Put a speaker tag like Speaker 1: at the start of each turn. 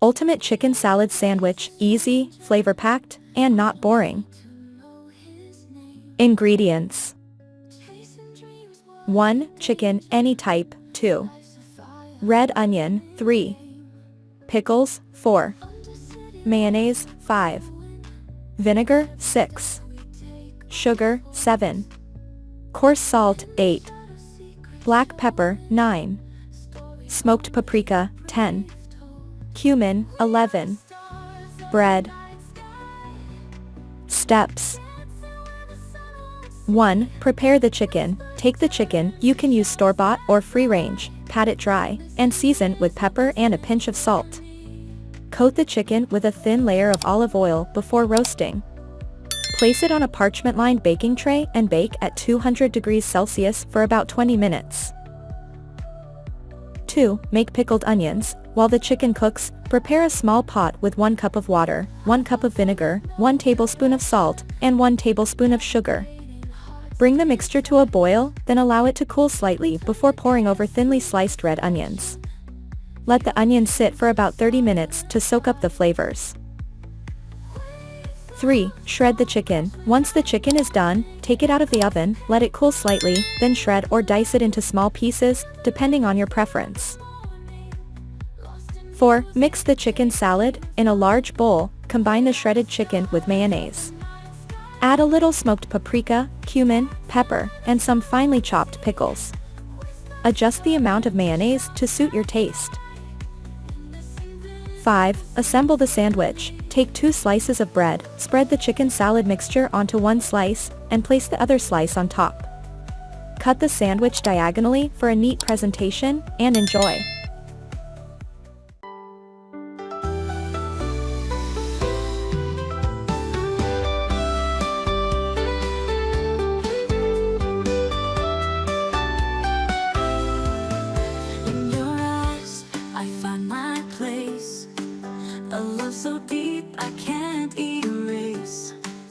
Speaker 1: Ultimate chicken salad sandwich, easy, flavor-packed, and not boring. Ingredients: 1. Chicken, any type, 2. Red onion, 3. Pickles, 4. Mayonnaise, 5. Vinegar, 6. Sugar, 7. Coarse salt, 8. Black pepper, 9. Smoked paprika, 10. Cumin, 11. Bread. Steps: 1. Prepare the chicken. Take the chicken, you can use store-bought or free-range, pat it dry, and season with pepper and a pinch of salt. Coat the chicken with a thin layer of olive oil before roasting. Place it on a parchment-lined baking tray and bake at 200 degrees Celsius for about 20 minutes. 2. Make pickled onions. While the chicken cooks, prepare a small pot with 1 cup of water, 1 cup of vinegar, 1 tablespoon of salt, and 1 tablespoon of sugar. Bring the mixture to a boil, then allow it to cool slightly before pouring over thinly sliced red onions. Let the onions sit for about 30 minutes to soak up the flavors. 3. Shred the chicken. Once the chicken is done, take it out of the oven, let it cool slightly, then shred or dice it into small pieces, depending on your preference. 4. Mix the chicken salad. In a large bowl, combine the shredded chicken with mayonnaise. Add a little smoked paprika, cumin, pepper, and some finely chopped pickles. Adjust the amount of mayonnaise to suit your taste. 5. Assemble the sandwich. Take 2 slices of bread, spread the chicken salad mixture onto one slice, and place the other slice on top. Cut the sandwich diagonally for a neat presentation, and enjoy.
Speaker 2: In your eyes, I find my place. A love so deep I can't erase.